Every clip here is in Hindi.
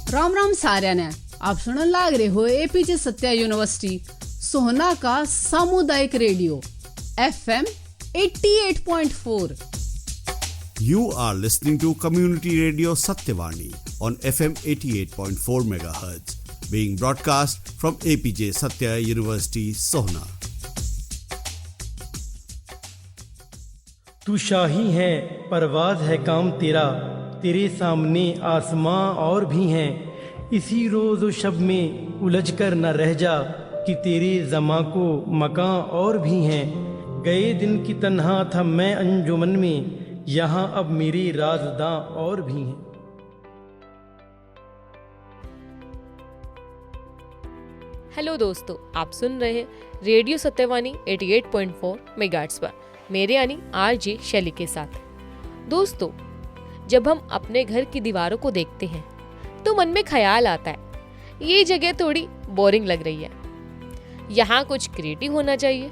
राम राम साਰਿਆਂ ने आप सुनने लाग रहे हो एपीजे सत्या यूनिवर्सिटी सोहना का सामुदायिक radio FM 88.4। You are listening to Community Radio Satyavani on FM 88.4 MHz, being broadcast from APJ Satya University, Sohna. तू शाही है, परवाज है काम तेरा, तेरे सामने आसमां और भी हैं। इसी रोज़ व शब में उलझ कर न रह जा कि तेरे ज़मां को मकां और भी हैं। गए दिन की तन्हा था मैं अंजुमन में, यहाँ अब मेरे राज़दां और भी हैं। हेलो दोस्तों, आप सुन रहे हैं रेडियो सत्यवानी 88.4 मेगाहर्ट्ज़ पर मेरे यानी आरजे शैली के साथ। दोस्तों, जब हम अपने घर की दीवारों को देखते हैं तो मन में ख्याल आता है ये जगह थोड़ी बोरिंग लग रही है, यहाँ कुछ क्रिएटिव होना चाहिए।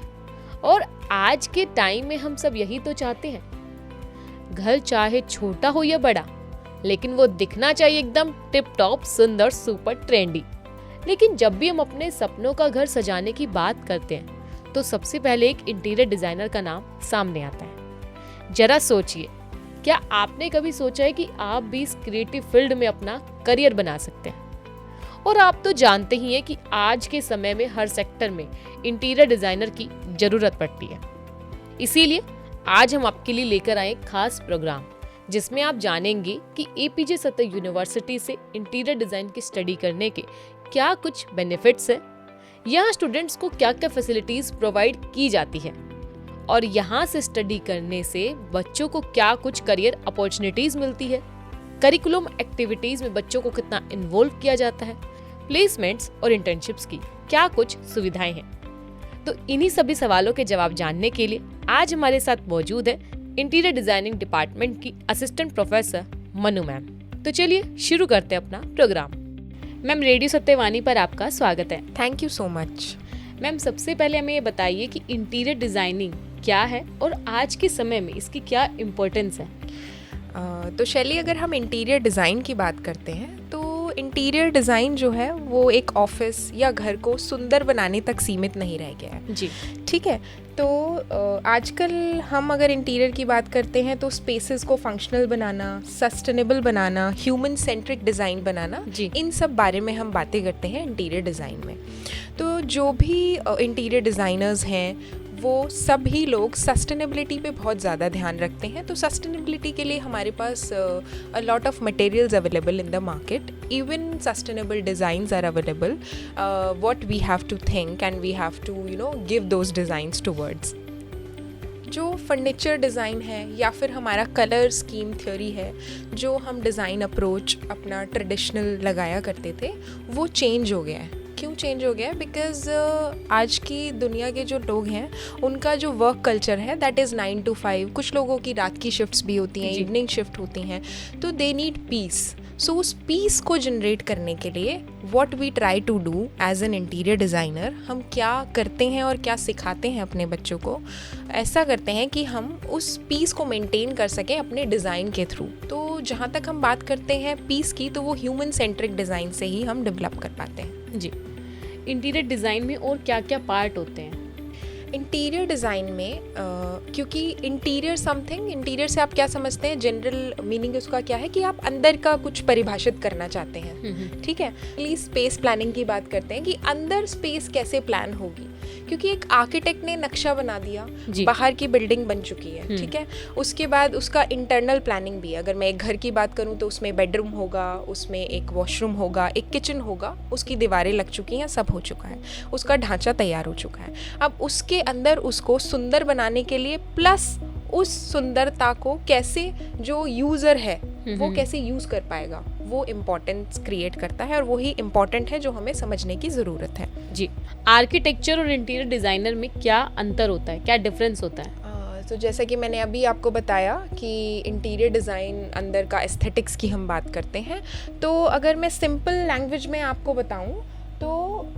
और आज के टाइम में हम सब यही तो चाहते हैं। घर चाहे छोटा हो या बड़ा, लेकिन वो दिखना चाहिए एकदम टिप टॉप, सुंदर, सुपर ट्रेंडी। लेकिन जब भी हम अपने सपनों का घर सजाने की बात करते हैं तो सबसे पहले एक इंटीरियर डिजाइनर का नाम सामने आता है। जरा सोचिए, क्या आपने कभी सोचा है कि आप भी इस क्रिएटिव फील्ड में अपना करियर बना सकते हैं? और आप तो जानते ही हैं कि आज के समय में हर सेक्टर में इंटीरियर डिजाइनर की जरूरत पड़ती है। इसीलिए आज हम आपके लिए लेकर आए खास प्रोग्राम, जिसमें आप जानेंगे कि एपीजे सत्या यूनिवर्सिटी से इंटीरियर डिजाइन की स्टडी करने के क्या कुछ बेनिफिट्स है, यहाँ स्टूडेंट्स को क्या क्या फैसिलिटीज प्रोवाइड की जाती है, और यहाँ से स्टडी करने से बच्चों को क्या कुछ करियर अपॉर्चुनिटीज मिलती है, करिकुलम एक्टिविटीज में बच्चों को कितना इन्वॉल्व किया जाता है, प्लेसमेंट्स और इंटर्नशिप्स की क्या कुछ सुविधाएं हैं। तो इन्हीं सभी सवालों के जवाब जानने के लिए आज हमारे साथ मौजूद है इंटीरियर डिजाइनिंग डिपार्टमेंट की असिस्टेंट प्रोफेसर मनु मैम। तो चलिए शुरू करते हैं अपना प्रोग्राम। मैम, रेडियो सत्यवानी पर आपका स्वागत है। Thank you so much. Ma'am, सबसे पहले हमें ये बताइए कि इंटीरियर डिजाइनिंग क्या है और आज के समय में इसकी क्या इम्पोर्टेंस है। तो शैली, अगर हम इंटीरियर डिज़ाइन की बात करते हैं तो इंटीरियर डिज़ाइन जो है वो एक ऑफिस या घर को सुंदर बनाने तक सीमित नहीं रह गया है जी। ठीक है, तो आजकल हम अगर इंटीरियर की बात करते हैं तो स्पेसेस को फंक्शनल बनाना, सस्टेनेबल बनाना, ह्यूमन सेंट्रिक डिज़ाइन बनाना जी, इन सब बारे में हम बातें करते हैं इंटीरियर डिज़ाइन में। तो जो भी इंटीरियर डिज़ाइनर्स हैं वो सभी लोग सस्टेनेबिलिटी पे बहुत ज़्यादा ध्यान रखते हैं। तो सस्टेनेबिलिटी के लिए हमारे पास a lot of materials available in the market, even sustainable designs are available. What we have to think and we have to give those designs towards. जो फर्नीचर डिज़ाइन है या फिर हमारा कलर स्कीम थ्योरी है, जो हम डिज़ाइन अप्रोच अपना ट्रेडिशनल लगाया करते थे, वो चेंज हो गया है। क्यों चेंज हो गया है? बिकॉज़ आज की दुनिया के जो लोग हैं उनका जो वर्क कल्चर है दैट इज़ 9 to 5। कुछ लोगों की रात की शिफ्ट्स भी होती हैं, इवनिंग शिफ्ट होती हैं, तो दे नीड पीस। सो उस पीस को जनरेट करने के लिए what we try to do as an interior designer, हम क्या करते हैं और क्या सिखाते हैं अपने बच्चों को, ऐसा करते हैं कि हम उस पीस को मेंटेन कर सकें अपने डिज़ाइन के थ्रू। तो जहाँ तक हम बात करते हैं पीस की, तो वो ह्यूमन सेंट्रिक डिज़ाइन से ही हम डेवलप कर पाते हैं। जी। इंटीरियर डिज़ाइन में और क्या क्या पार्ट होते हैं? इंटीरियर डिज़ाइन में क्योंकि इंटीरियर समथिंग, इंटीरियर से आप क्या समझते हैं, जनरल मीनिंग उसका क्या है कि आप अंदर का कुछ परिभाषित करना चाहते हैं। ठीक है, प्लीज स्पेस प्लानिंग की बात करते हैं कि अंदर स्पेस कैसे प्लान होगी। क्योंकि एक आर्किटेक्ट ने नक्शा बना दिया, बाहर की बिल्डिंग बन चुकी है, ठीक है, उसके बाद उसका इंटरनल प्लानिंग भी है। अगर मैं एक घर की बात करूँ तो उसमें बेडरूम होगा, उसमें एक वॉशरूम होगा, एक किचन होगा, उसकी दीवारें लग चुकी हैं, सब हो चुका है, उसका ढांचा तैयार हो चुका है। अब उसके अंदर उसको सुंदर बनाने के लिए प्लस उस सुंदरता को कैसे जो यूज़र है वो कैसे यूज़ कर पाएगा, वो इम्पोर्टेंस क्रिएट करता है, और वही इम्पोर्टेंट है जो हमें समझने की ज़रूरत है। जी। आर्किटेक्चर और इंटीरियर डिज़ाइनर में क्या अंतर होता है, क्या डिफरेंस होता है? तो जैसा कि मैंने अभी आपको बताया कि इंटीरियर डिज़ाइन अंदर का एस्थेटिक्स की हम बात करते हैं, तो अगर मैं सिंपल लैंग्वेज में आपको बताऊं तो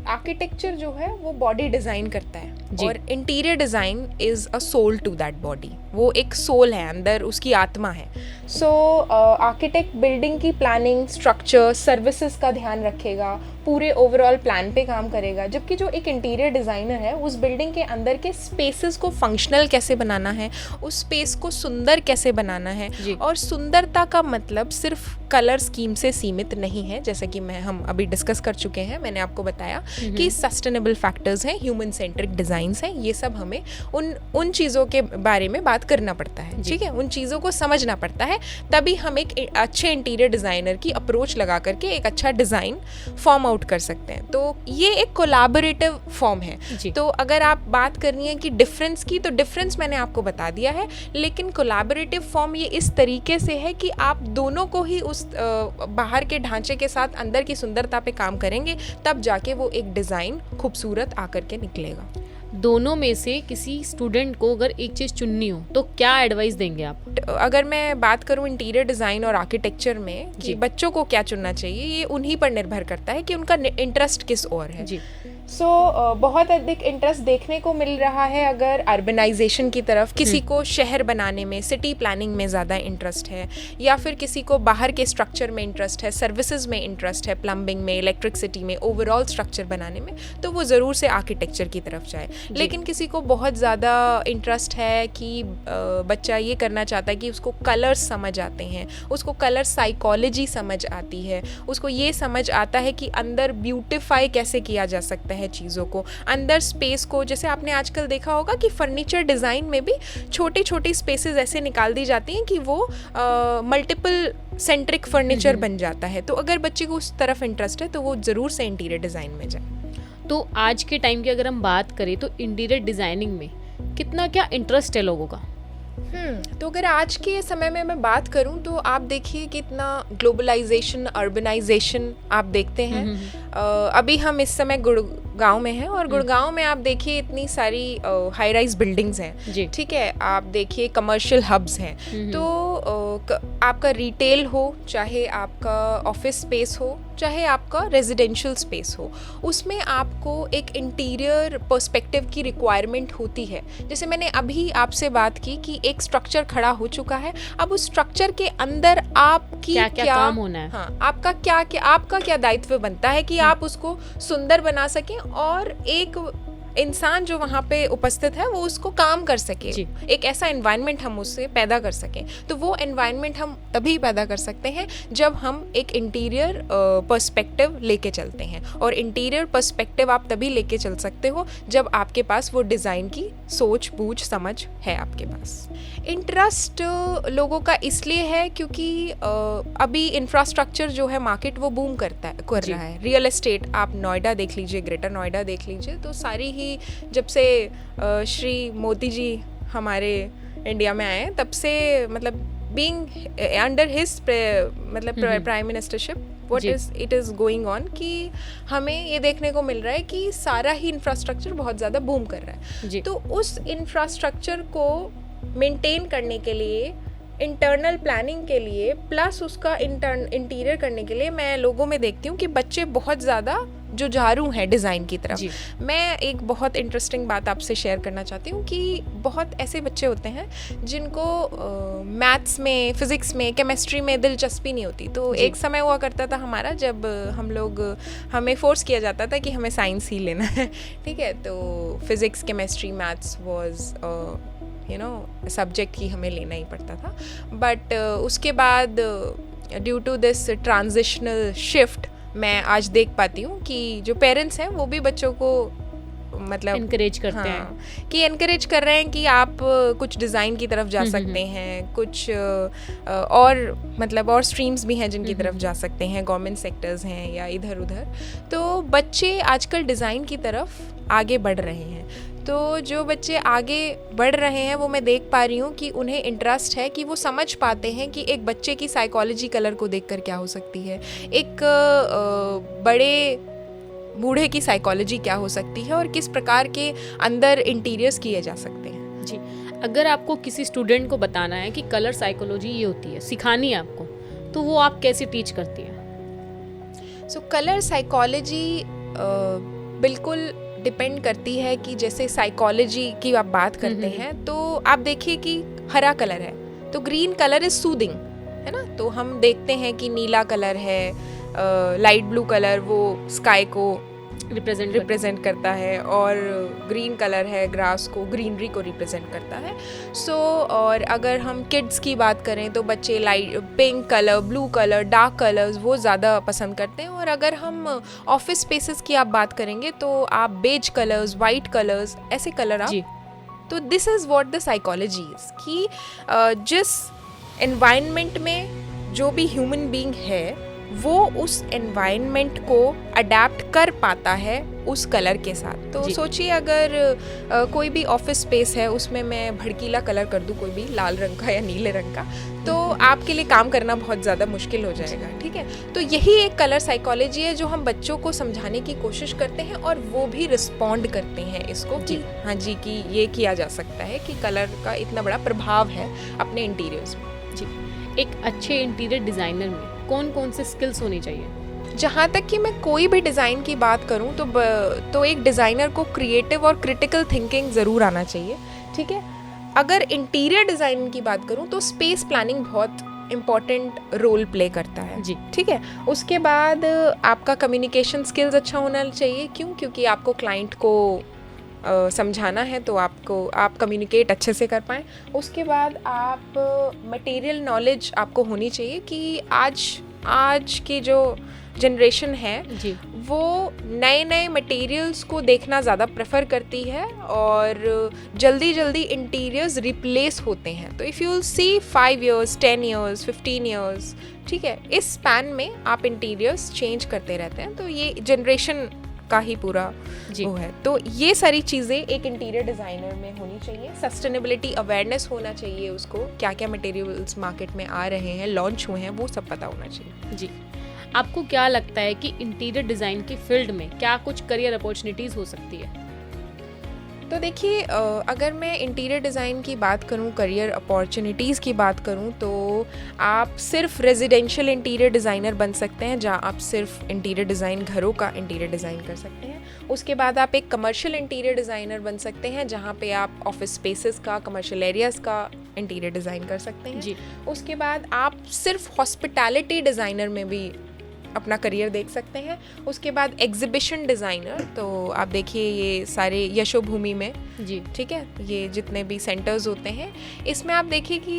आर्किटेक्चर जो है वो बॉडी डिज़ाइन करता है जी। और interior design is a soul to that body, वो एक सोल है, अंदर उसकी आत्मा है। सो आर्किटेक्ट बिल्डिंग की प्लानिंग, स्ट्रक्चर, सर्विसेज का ध्यान रखेगा, पूरे ओवरऑल प्लान पे काम करेगा, जबकि जो एक इंटीरियर डिज़ाइनर है उस बिल्डिंग के अंदर के स्पेसेस को फंक्शनल कैसे बनाना है, उस स्पेस को सुंदर कैसे बनाना है। और सुंदरता का मतलब सिर्फ कलर स्कीम से सीमित नहीं है, जैसे कि हम अभी डिस्कस कर चुके हैं, मैंने आपको बताया कि सस्टेनेबल फैक्टर्स हैं, ह्यूमन सेंट्रिक डिज़ाइंस हैं, ये सब हमें उन चीज़ों के बारे में बात करना पड़ता है, ठीक है, उन चीज़ों को समझना पड़ता है, तभी हम एक अच्छे इंटीरियर डिज़ाइनर की अप्रोच लगा करके एक अच्छा डिज़ाइन फॉर्म आउट कर सकते हैं। तो ये एक कोलैबोरेटिव फॉर्म है। तो अगर आप बात करनी है कि डिफरेंस की, तो डिफरेंस मैंने आपको बता दिया है, लेकिन कोलैबोरेटिव फॉर्म ये इस तरीके से है कि आप दोनों को ही उस बाहर के ढांचे के साथ अंदर की सुंदरता पे काम करेंगे, तब जाके वो एक डिज़ाइन खूबसूरत आकर के निकलेगा। दोनों में से किसी स्टूडेंट को अगर एक चीज़ चुननी हो तो क्या एडवाइस देंगे आप? अगर मैं बात करूं इंटीरियर डिज़ाइन और आर्किटेक्चर में कि बच्चों को क्या चुनना चाहिए, ये उन्हीं पर निर्भर करता है कि उनका इंटरेस्ट किस ओर है। जी। बहुत अधिक इंटरेस्ट देखने को मिल रहा है अगर अर्बनाइजेशन की तरफ, किसी को शहर बनाने में, सिटी प्लानिंग में ज़्यादा इंटरेस्ट है, या फिर किसी को बाहर के स्ट्रक्चर में इंटरेस्ट है, सर्विसेज में इंटरेस्ट है, प्लम्बिंग में, इलेक्ट्रिसिटी में, ओवरऑल स्ट्रक्चर बनाने में, तो वो ज़रूर से आर्किटेक्चर की तरफ जाए। लेकिन किसी को बहुत ज़्यादा इंटरेस्ट है कि बच्चा ये करना चाहता है कि उसको कलर्स समझ आते हैं, उसको कलर साइकोलॉजी समझ आती है, उसको ये समझ आता है कि अंदर ब्यूटिफाई कैसे किया जा सकता है चीज़ों को, अंदर स्पेस को, जैसे आपने आजकल देखा होगा कि फर्नीचर डिज़ाइन में भी छोटी छोटी स्पेसेस ऐसे निकाल दी जाती हैं कि वो मल्टीपल सेंट्रिक फर्नीचर बन जाता है। तो अगर बच्चे को उस तरफ इंटरेस्ट है तो वो ज़रूर से इंटीरियर डिज़ाइन में जाए। तो आज के टाइम की अगर हम बात करें तो इंटीरियर डिज़ाइनिंग में कितना क्या इंटरेस्ट है लोगों का? तो अगर आज के समय में मैं बात करूं तो आप देखिए कितना ग्लोबलाइजेशन, अर्बनाइजेशन आप देखते हैं। अभी हम इस समय गुड़गांव में हैं और गुड़गांव में आप देखिए इतनी सारी हाई राइज बिल्डिंग्स हैं, ठीक है, आप देखिए कमर्शियल हब्स हैं। तो आपका रिटेल हो, चाहे आपका ऑफिस स्पेस हो, चाहे आपका रेजिडेंशियल स्पेस हो, उसमें आपको एक इंटीरियर पर्सपेक्टिव की रिक्वायरमेंट होती है। जैसे मैंने अभी आपसे बात की कि एक स्ट्रक्चर खड़ा हो चुका है, अब उस स्ट्रक्चर के अंदर आपकी क्या काम होना है, हाँ, आपका क्या दायित्व बनता है कि आप उसको सुंदर बना सकें और एक इंसान जो वहाँ पे उपस्थित है वो उसको काम कर सके, एक ऐसा एनवायरनमेंट हम उससे पैदा कर सकें। तो वो एनवायरनमेंट हम तभी पैदा कर सकते हैं जब हम एक इंटीरियर पर्सपेक्टिव लेके चलते हैं, और इंटीरियर पर्सपेक्टिव आप तभी लेके चल सकते हो जब आपके पास वो डिज़ाइन की सोच, बूझ, समझ है आपके पास। इंटरेस्ट लोगों का इसलिए है क्योंकि अभी इंफ्रास्ट्रक्चर जो है मार्केट वो बूम कर रहा है। रियल एस्टेट आप नोएडा देख लीजिए, ग्रेटर नोएडा देख लीजिए, तो सारी ही जब से श्री मोदी जी हमारे इंडिया में आए तब से, मतलब बीइंग अंडर हिज मतलब prime ministership, what is it is going on, कि हमें ये देखने को मिल रहा है कि सारा ही इंफ्रास्ट्रक्चर बहुत ज़्यादा बूम कर रहा है। तो उस इंफ्रास्ट्रक्चर को मेंटेन करने के लिए, इंटरनल प्लानिंग के लिए, प्लस उसका इंटीरियर करने के लिए मैं लोगों में देखती हूँ कि बच्चे बहुत ज़्यादा जुझारू हैं डिज़ाइन की तरफ। मैं एक बहुत इंटरेस्टिंग बात आपसे शेयर करना चाहती हूँ कि बहुत ऐसे बच्चे होते हैं जिनको मैथ्स में, फिज़िक्स में, केमिस्ट्री में दिलचस्पी नहीं होती। तो एक समय हुआ करता था हमारा जब हमें फोर्स किया जाता था कि हमें साइंस ही लेना है, ठीक है, तो physics, chemistry, maths was subject ही हमें लेना ही पड़ता था। बट उसके बाद due to this transitional shift मैं आज देख पाती हूँ कि जो पेरेंट्स हैं वो भी बच्चों को मतलब इनकरेज करते हैं कि इनकरेज कर रहे हैं कि आप कुछ डिज़ाइन की तरफ जा सकते हैं, कुछ और मतलब और स्ट्रीम्स भी हैं जिनकी तरफ जा सकते हैं, गवर्नमेंट सेक्टर्स हैं या इधर उधर। तो बच्चे आजकल डिज़ाइन की तरफ आगे बढ़ रहे हैं। तो जो बच्चे आगे बढ़ रहे हैं वो मैं देख पा रही हूँ कि उन्हें इंटरेस्ट है, कि वो समझ पाते हैं कि एक बच्चे की साइकोलॉजी कलर को देखकर क्या हो सकती है, एक बड़े बूढ़े की साइकोलॉजी क्या हो सकती है, और किस प्रकार के अंदर इंटीरियर्स किए जा सकते हैं। जी, अगर आपको किसी स्टूडेंट को बताना है कि कलर साइकोलॉजी ये होती है, सिखानी है आपको, तो वो आप कैसे टीच करती हैं? सो कलर साइकोलॉजी बिल्कुल डिपेंड करती है कि जैसे साइकोलॉजी की आप बात करते हैं तो आप देखिए कि हरा कलर है तो ग्रीन कलर इज सूदिंग, है ना। तो हम देखते हैं कि नीला कलर है, लाइट ब्लू कलर वो स्काई को रिप्रेजेंट करता है, और ग्रीन कलर है ग्रास को, ग्रीनरी को रिप्रेजेंट करता है। और अगर हम किड्स की बात करें तो बच्चे light pink colour, blue colour, dark colours वो ज़्यादा पसंद करते हैं। और अगर हम ऑफिस स्पेसेस की आप बात करेंगे तो आप बेज कलर्स, वाइट कलर्स, ऐसे कलर आप। तो this is what the psychology is कि जिस एनवायरनमेंट में जो भी ह्यूमन बीइंग है वो उस एनवायरनमेंट को अडेप्ट कर पाता है उस कलर के साथ। तो सोचिए अगर कोई भी ऑफिस स्पेस है उसमें मैं भड़कीला कलर कर दूं, कोई भी लाल रंग का या नीले रंग का, तो आपके लिए काम करना बहुत ज़्यादा मुश्किल हो जाएगा, ठीक है। तो यही एक कलर साइकोलॉजी है जो हम बच्चों को समझाने की कोशिश करते हैं और वो भी रिस्पॉन्ड करते हैं इसको कि हाँ जी कि ये किया जा सकता है कि कलर का इतना बड़ा प्रभाव है अपने इंटीरियर्स में। जी, एक अच्छे इंटीरियर डिज़ाइनर में कौन कौन से स्किल्स होने चाहिए? जहाँ तक कि मैं कोई भी डिज़ाइन की बात करूँ तो एक डिज़ाइनर को क्रिएटिव और क्रिटिकल थिंकिंग ज़रूर आना चाहिए, ठीक है। अगर इंटीरियर डिज़ाइन की बात करूँ तो स्पेस प्लानिंग बहुत इम्पॉर्टेंट रोल प्ले करता है जी, ठीक है। उसके बाद आपका कम्युनिकेशन स्किल्स अच्छा होना चाहिए। क्योंकि आपको क्लाइंट को समझाना है तो आप कम्युनिकेट अच्छे से कर पाएँ। उसके बाद आप मटेरियल नॉलेज आपको होनी चाहिए कि आज की जो जनरेशन है जी, वो नए नए मटेरियल्स को देखना ज़्यादा प्रेफर करती है और जल्दी इंटीरियर्स रिप्लेस होते हैं। तो if you will see 5 years, 10 years, 15 years, ठीक है, इस स्पैन में आप इंटीरियर्स चेंज करते रहते हैं। तो ये जनरेशन का ही पूरा वो है। तो ये सारी चीज़ें एक इंटीरियर डिज़ाइनर में होनी चाहिए। सस्टेनेबिलिटी अवेयरनेस होना चाहिए, उसको क्या क्या मटेरियल्स मार्केट में आ रहे हैं, लॉन्च हुए हैं, वो सब पता होना चाहिए। जी, आपको क्या लगता है कि इंटीरियर डिज़ाइन की फील्ड में क्या कुछ करियर अपॉर्चुनिटीज़ हो सकती है? तो देखिए अगर मैं इंटीरियर डिज़ाइन की बात करूं, करियर अपॉर्चुनिटीज़ की बात करूं, तो आप सिर्फ रेजिडेंशियल इंटीरियर डिज़ाइनर बन सकते हैं जहां आप सिर्फ इंटीरियर डिज़ाइन, घरों का इंटीरियर डिज़ाइन कर सकते हैं। उसके बाद आप एक कमर्शियल इंटीरियर डिज़ाइनर बन सकते हैं जहां पे आप ऑफिस स्पेसेस का, कमर्शियल एरियाज़ का इंटीरियर डिज़ाइन कर सकते हैं जी। उसके बाद आप सिर्फ हॉस्पिटैलिटी डिज़ाइनर में भी अपना करियर देख सकते हैं। उसके बाद एग्जिबिशन डिज़ाइनर, तो आप देखिए ये सारे यशोभूमि में जी, ठीक है, ये जितने भी सेंटर्स होते हैं इसमें आप देखिए कि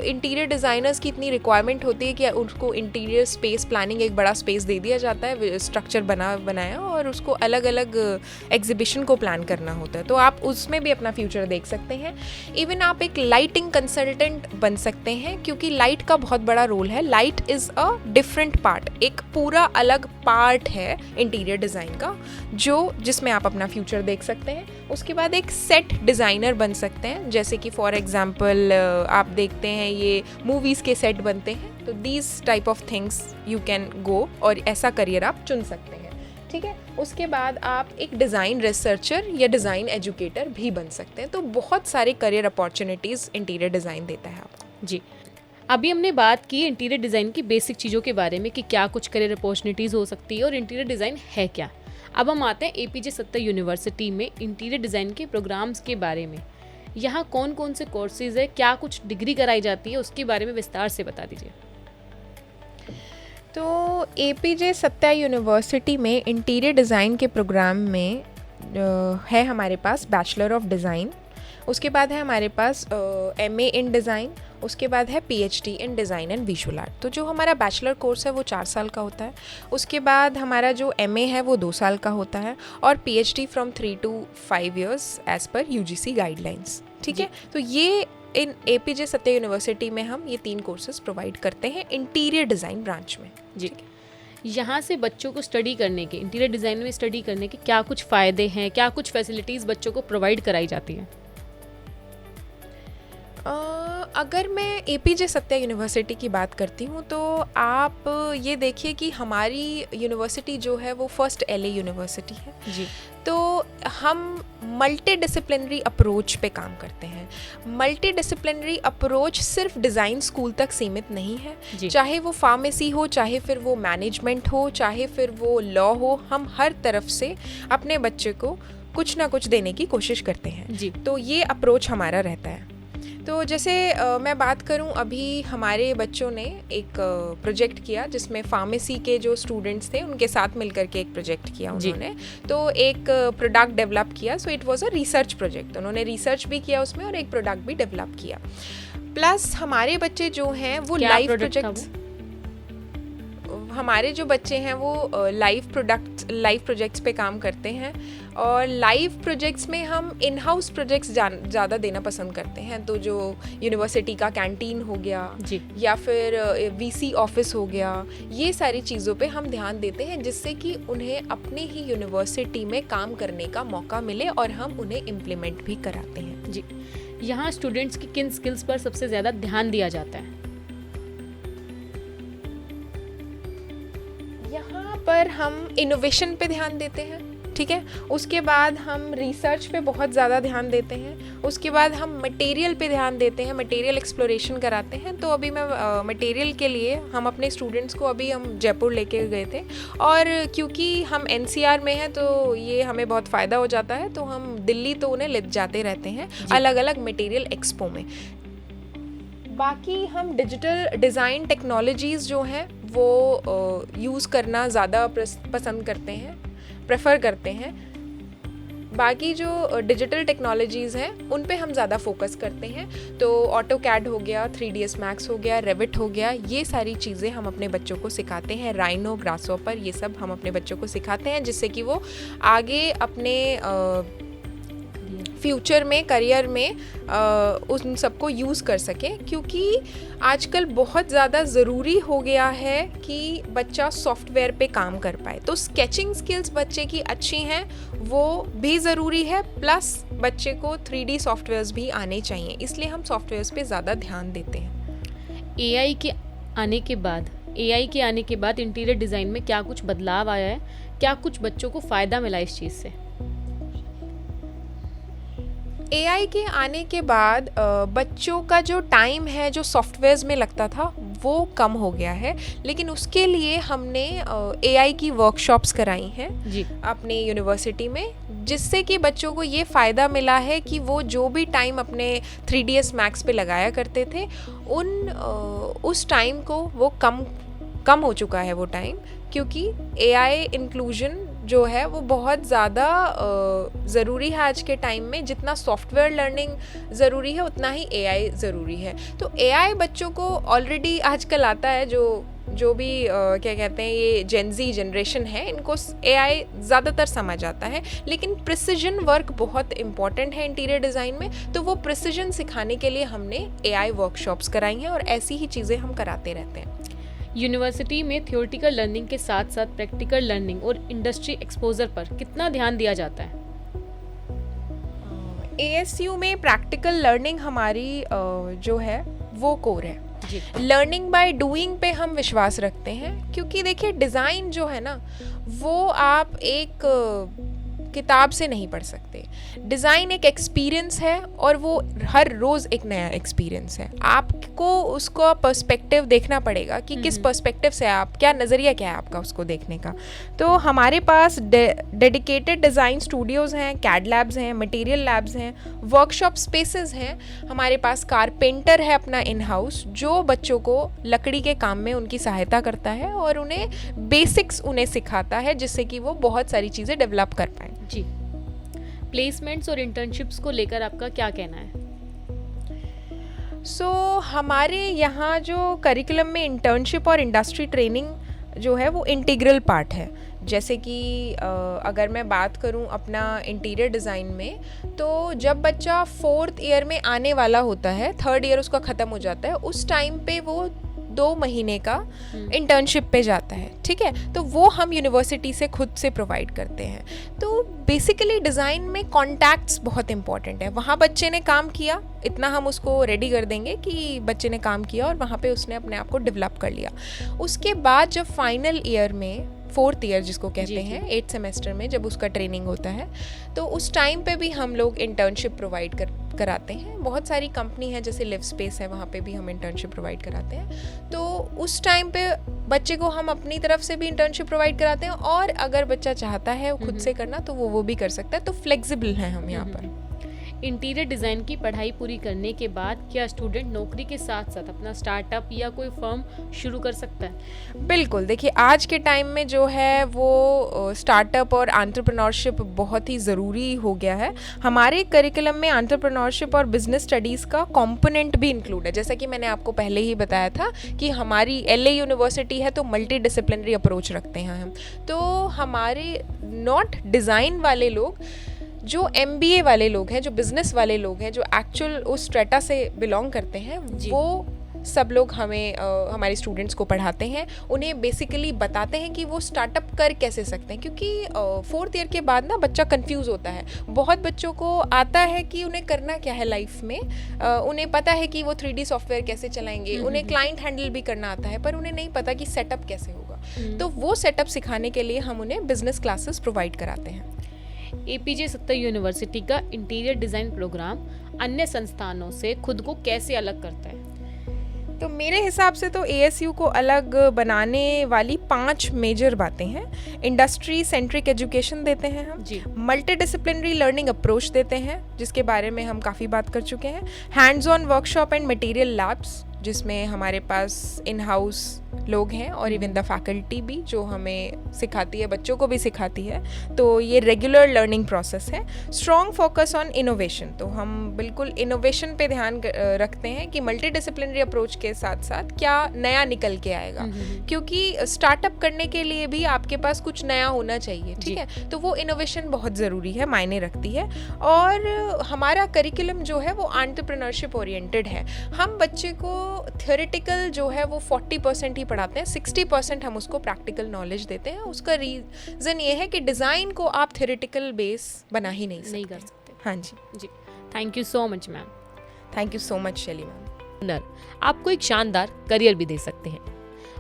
इंटीरियर डिज़ाइनर्स की इतनी रिक्वायरमेंट होती है कि उनको इंटीरियर स्पेस प्लानिंग एक बड़ा स्पेस दे दिया जाता है, स्ट्रक्चर बनाया और उसको अलग अलग एग्जिबिशन को प्लान करना होता है। तो आप उसमें भी अपना फ्यूचर देख सकते हैं। इवन आप एक लाइटिंग कंसल्टेंट बन सकते हैं क्योंकि लाइट का बहुत बड़ा रोल है। Light is a different part, एक पूरा अलग पार्ट है इंटीरियर डिज़ाइन का जिसमें आप अपना फ्यूचर देख सकते हैं। उसके बाद एक सेट डिज़ाइनर बन सकते हैं, जैसे कि फॉर एग्जांपल आप देखते हैं ये मूवीज़ के सेट बनते हैं, तो these type of things you can go और ऐसा करियर आप चुन सकते हैं, ठीक है। उसके बाद आप एक डिज़ाइन रिसर्चर या डिज़ाइन एजुकेटर भी बन सकते हैं। तो बहुत सारे करियर अपॉर्चुनिटीज़ इंटीरियर डिज़ाइन देता है आपको। जी, अभी हमने बात की इंटीरियर डिज़ाइन की बेसिक चीज़ों के बारे में कि क्या कुछ करियर अपॉर्चुनिटीज़ हो सकती है और इंटीरियर डिज़ाइन है क्या। अब हम आते हैं एपीजे सत्ता यूनिवर्सिटी में इंटीरियर डिज़ाइन के प्रोग्राम्स के बारे में। यहाँ कौन कौन से कोर्सेज है, क्या कुछ डिग्री कराई जाती है, उसके बारे में विस्तार से बता दीजिए। तो एपीजे सत्ता यूनिवर्सिटी में इंटीरियर डिज़ाइन के प्रोग्राम में है हमारे पास बैचलर ऑफ डिज़ाइन, उसके बाद है हमारे पास एमए इन डिज़ाइन, उसके बाद है PhD in design and visual art. तो जो हमारा बैचलर कोर्स है वो 4 साल का होता है। उसके बाद हमारा जो एमए है वो 2 साल का होता है और PhD from 3 to 5 years as per UGC guidelines, ठीक है। तो ये इन एपीजे सत्ता यूनिवर्सिटी में हम ये 3 कोर्सेज प्रोवाइड करते हैं इंटीरियर डिज़ाइन ब्रांच में। जी, यहाँ से बच्चों को स्टडी करने के, इंटीरियर डिज़ाइन में स्टडी करने के क्या कुछ फ़ायदे हैं, क्या कुछ फैसिलिटीज़ बच्चों को प्रोवाइड कराई जाती हैं? अगर मैं एपीजे सत्ता यूनिवर्सिटी की बात करती हूँ तो आप ये देखिए कि हमारी यूनिवर्सिटी जो है वो फर्स्ट एलए यूनिवर्सिटी है। जी, तो हम मल्टी डिसिप्लिनरी अप्रोच पे काम करते हैं। मल्टी डिसिप्लिनरी अप्रोच सिर्फ डिज़ाइन स्कूल तक सीमित नहीं है, चाहे वो फार्मेसी हो, चाहे फिर वो मैनेजमेंट हो, चाहे फिर वो लॉ हो, हम हर तरफ से अपने बच्चे को कुछ ना कुछ देने की कोशिश करते हैं जी। तो ये अप्रोच हमारा रहता है। तो जैसे मैं बात करूं, अभी हमारे बच्चों ने एक प्रोजेक्ट किया जिसमें फार्मेसी के जो स्टूडेंट्स थे उनके साथ मिलकर के एक प्रोजेक्ट किया उन्होंने। तो एक प्रोडक्ट डेवलप किया, so it was a research project. उन्होंने रिसर्च भी किया उसमें और एक प्रोडक्ट भी डेवलप किया। प्लस हमारे बच्चे जो हैं वो लाइव प्रोजेक्ट्स, हमारे जो बच्चे हैं वो लाइव प्रोजेक्ट्स पे काम करते हैं। और लाइव प्रोजेक्ट्स में हम इन हाउस प्रोजेक्ट्स ज़्यादा देना पसंद करते हैं। तो जो यूनिवर्सिटी का कैंटीन हो गया जी, या फिर वीसी ऑफिस हो गया, ये सारी चीज़ों पे हम ध्यान देते हैं जिससे कि उन्हें अपने ही यूनिवर्सिटी में काम करने का मौका मिले और हम उन्हें इम्प्लीमेंट भी कराते हैं जी। यहाँ स्टूडेंट्स की किन स्किल्स पर सबसे ज़्यादा ध्यान दिया जाता है? यहाँ पर हम इनोवेशन पे ध्यान देते हैं, ठीक है। उसके बाद हम रिसर्च पे बहुत ज़्यादा ध्यान देते हैं। उसके बाद हम मटेरियल पे ध्यान देते हैं, मटेरियल एक्सप्लोरेशन कराते हैं। तो अभी मैं मटेरियल के लिए हम अपने स्टूडेंट्स को अभी हम जयपुर लेके गए थे, और क्योंकि हम एनसीआर में हैं तो ये हमें बहुत फ़ायदा हो जाता है, तो हम दिल्ली तो उन्हें ले जाते रहते हैं अलग अलग मटेरियल एक्सपो में। बाकी हम डिजिटल डिज़ाइन टेक्नोलॉजीज़ जो हैं वो यूज़ करना ज़्यादा पसंद करते हैं, प्रेफर करते हैं। बाकी जो डिजिटल टेक्नोलॉजीज़ हैं उन पे हम ज़्यादा फोकस करते हैं। तो ऑटोकैड हो गया, 3ds Max हो गया, रेविट हो गया, ये सारी चीज़ें हम अपने बच्चों को सिखाते हैं। राइनो, ग्रासहॉपर, ये सब हम अपने बच्चों को सिखाते हैं जिससे कि वो आगे अपने फ्यूचर में, करियर में उन सबको यूज़ कर सकें। क्योंकि आजकल बहुत ज़्यादा ज़रूरी हो गया है कि बच्चा सॉफ्टवेयर पे काम कर पाए। तो स्केचिंग स्किल्स बच्चे की अच्छी हैं, वो भी ज़रूरी है, प्लस बच्चे को 3D सॉफ्टवेयर्स भी आने चाहिए, इसलिए हम सॉफ्टवेयर्स पे ज़्यादा ध्यान देते हैं। एआई के आने के बाद इंटीरियर डिज़ाइन में क्या कुछ बदलाव आया है? क्या कुछ बच्चों को फ़ायदा मिला इस चीज़ से? एआई के आने के बाद बच्चों का जो टाइम है जो सॉफ्टवेयर्स में लगता था वो कम हो गया है, लेकिन उसके लिए हमने एआई की वर्कशॉप्स कराई हैं जी अपने यूनिवर्सिटी में, जिससे कि बच्चों को ये फ़ायदा मिला है कि वो जो भी टाइम अपने 3ds Max पे लगाया करते थे उस टाइम को वो कम हो चुका है वो टाइम, क्योंकि एआई इंक्लूजन जो है वो बहुत ज़्यादा ज़रूरी है आज के टाइम में। जितना सॉफ्टवेयर लर्निंग ज़रूरी है उतना ही एआई ज़रूरी है। तो एआई बच्चों को ऑलरेडी आजकल आता है, जो भी क्या कहते हैं, ये जेनजी जनरेशन है, इनको एआई ज़्यादातर समझ आता है। लेकिन प्रिसिजन वर्क बहुत इम्पॉर्टेंट है इंटीरियर डिज़ाइन में, तो वो प्रिसिजन सिखाने के लिए हमने एआई वर्कशॉप्स कराई हैं और ऐसी ही चीज़ें हम कराते रहते हैं। यूनिवर्सिटी में थियोरेटिकल लर्निंग के साथ साथ प्रैक्टिकल लर्निंग और इंडस्ट्री एक्सपोजर पर कितना ध्यान दिया जाता है? एएसयू में प्रैक्टिकल लर्निंग हमारी जो है वो कोर है। लर्निंग बाय डूइंग पे हम विश्वास रखते हैं, क्योंकि देखिए डिज़ाइन जो है ना वो आप एक किताब से नहीं पढ़ सकते। डिज़ाइन एक एक्सपीरियंस है और वो हर रोज़ एक नया एक्सपीरियंस है। आपको उसको पर्सपेक्टिव देखना पड़ेगा कि किस पर्सपेक्टिव से आप, क्या नज़रिया क्या है आपका उसको देखने का। तो हमारे पास डेडिकेटेड डिज़ाइन स्टूडियोज़ हैं, कैड लैब्स हैं, मटेरियल लैब्स हैं, वर्कशॉप स्पेसेस हैं। हमारे पास कारपेंटर है अपना इन हाउस, जो बच्चों को लकड़ी के काम में उनकी सहायता करता है और उन्हें बेसिक्स उन्हें सिखाता है, जिससे कि वो बहुत सारी चीज़ें डेवलप कर पाएँ जी। प्लेसमेंट्स और इंटर्नशिप्स को लेकर आपका क्या कहना है? हमारे यहाँ जो करिकुलम में इंटर्नशिप और इंडस्ट्री ट्रेनिंग जो है वो इंटीग्रल पार्ट है। जैसे कि अगर मैं बात करूँ अपना इंटीरियर डिज़ाइन में, तो जब बच्चा 4th ईयर में आने वाला होता है, 3rd ईयर उसका ख़त्म हो जाता है, उस टाइम पे वो 2 महीने का इंटर्नशिप पे जाता है, ठीक है। तो वो हम यूनिवर्सिटी से खुद से प्रोवाइड करते हैं। तो बेसिकली डिज़ाइन में कॉन्टैक्ट्स बहुत इंपॉर्टेंट है। वहाँ बच्चे ने काम किया, इतना हम उसको रेडी कर देंगे कि बच्चे ने काम किया और वहाँ पे उसने अपने आप को डेवलप कर लिया। उसके बाद जब फाइनल ईयर में 4th ईयर जिसको कहते हैं, 8th सेमेस्टर में जब उसका ट्रेनिंग होता है, तो उस टाइम पे भी हम लोग इंटर्नशिप प्रोवाइड कराते हैं। बहुत सारी कंपनी है जैसे लिव स्पेस है, वहाँ पे भी हम इंटर्नशिप प्रोवाइड कराते हैं। तो उस टाइम पे बच्चे को हम अपनी तरफ से भी इंटर्नशिप प्रोवाइड कराते हैं, और अगर बच्चा चाहता है खुद से करना तो वो भी कर सकता है। तो फ्लेक्सिबल हैं हम यहाँ पर। इंटीरियर डिज़ाइन की पढ़ाई पूरी करने के बाद क्या स्टूडेंट नौकरी के साथ साथ अपना स्टार्टअप या कोई फर्म शुरू कर सकता है? बिल्कुल, देखिए आज के टाइम में जो है वो स्टार्टअप और एंटरप्रेन्योरशिप बहुत ही ज़रूरी हो गया है। हमारे करिकुलम में एंटरप्रेन्योरशिप और बिजनेस स्टडीज़ का कंपोनेंट भी इंक्लूड है। जैसा कि मैंने आपको पहले ही बताया था कि हमारी LA यूनिवर्सिटी है तो मल्टी डिसिप्लिनरी अप्रोच रखते हैं हम। तो हमारे नॉट डिज़ाइन वाले लोग, जो MBA वाले लोग हैं, जो बिज़नेस वाले लोग हैं, जो एक्चुअल उस स्ट्रेटा से बिलोंग करते हैं, वो सब लोग हमें हमारे स्टूडेंट्स को पढ़ाते हैं। उन्हें बेसिकली बताते हैं कि वो स्टार्टअप कर कैसे सकते हैं, क्योंकि 4th ईयर के बाद ना बच्चा कंफ्यूज होता है। बहुत बच्चों को आता है कि उन्हें करना क्या है लाइफ में, उन्हें पता है कि वो 3D सॉफ्टवेयर कैसे चलाएंगे, उन्हें क्लाइंट हैंडल भी करना आता है, पर उन्हें नहीं पता कि सेटअप कैसे होगा। तो वो सेटअप सिखाने के लिए हम उन्हें बिजनेस क्लासेस प्रोवाइड कराते हैं। APJ सत्ता यूनिवर्सिटी का इंटीरियर डिज़ाइन प्रोग्राम अन्य संस्थानों से खुद को कैसे अलग करता है? तो मेरे हिसाब से तो ASU को अलग बनाने वाली 5 मेजर बातें हैं। इंडस्ट्री सेंट्रिक एजुकेशन देते हैं हम, मल्टी डिसिप्लिनरी लर्निंग अप्रोच देते हैं जिसके बारे में हम काफ़ी बात कर चुके हैं, hands on workshop and material labs जिसमें हमारे पास इन हाउस लोग हैं, और इवन द फैकल्टी भी जो हमें सिखाती है, बच्चों को भी सिखाती है। तो ये रेगुलर लर्निंग प्रोसेस है। स्ट्रॉन्ग फोकस ऑन इनोवेशन, तो हम बिल्कुल इनोवेशन पे ध्यान रखते हैं कि मल्टी डिसिप्लिनरी अप्रोच के साथ साथ क्या नया निकल के आएगा, क्योंकि स्टार्टअप करने के लिए भी आपके पास कुछ नया होना चाहिए, ठीक है। तो वो इनोवेशन बहुत ज़रूरी है, मायने रखती है। और हमारा करिकुलम जो है वो एंटरप्रेन्योरशिप ओरिएंटेड है। हम बच्चे को थ्योरेटिकल जो है वो 40% ही पढ़ाते हैं, 60% हम उसको प्रैक्टिकल नॉलेज देते हैं। उसका रीज़न ये है कि डिज़ाइन को आप थ्योरेटिकल बेस बना ही नहीं कर सकते। हाँ जी। Thank you so much ma'am. Thank you so much Shaili ma'am. आपको एक शानदार करियर भी दे सकते हैं।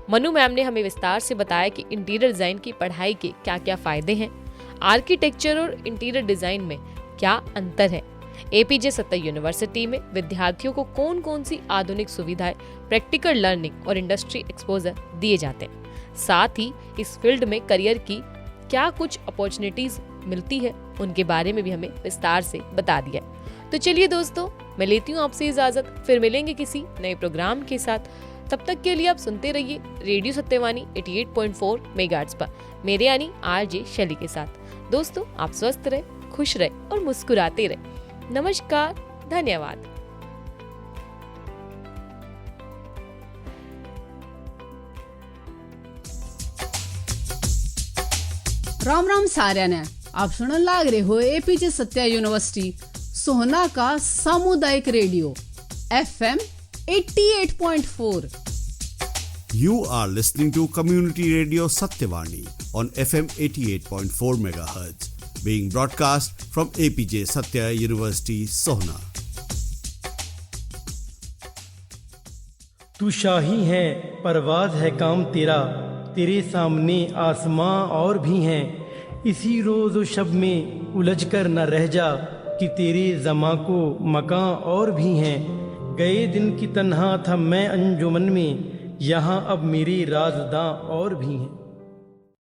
मनु मैम ने हमें विस्तार से बताया कि इंटीरियर डिज़ाइन की पढ़ाई के क्या क्या फ़ायदे हैं, आर्किटेक्चर और इंटीरियर डिज़ाइन में क्या अंतर है, APJ सत्ता यूनिवर्सिटी में विद्यार्थियों को कौन कौन सी आधुनिक सुविधाएं, प्रैक्टिकल लर्निंग और इंडस्ट्री एक्सपोजर दिए जाते हैं, साथ ही इस फील्ड में करियर की क्या कुछ अपॉर्चुनिटीज मिलती है, उनके बारे में भी हमें विस्तार से बता दिया। तो चलिए दोस्तों, मैं लेती हूँ आपसे इजाजत, फिर मिलेंगे किसी नए प्रोग्राम के साथ। तब तक के लिए आप सुनते रहिए रेडियो सत्यवाणी 88.4 मेगाहर्ट्ज पर, मेरे यानी RJ शैली के साथ। दोस्तों, आप स्वस्थ रहे, खुश रहे और मुस्कुराते रहे। नमस्कार, धन्यवाद। राम राम साਰਿਆਂ ने, आप सुनने लाग रहे हो APJ सत्या यूनिवर्सिटी सोहना का सामुदायिक radio FM 88.4। You are listening to Community Radio Satyavani on FM 88.4 MHz, being broadcast from APJ Satya University, Sohna. तू शाही है, परवाज है काम तेरा, तेरे सामने आसमां और भी हैं। इसी रोज़ व शब में उलझ कर न रह जा कि तेरे ज़मा को मकां और भी हैं। गए दिन की तन्हा था मैं अंजुमन में, यहाँ अब मेरे राज़दां और भी हैं।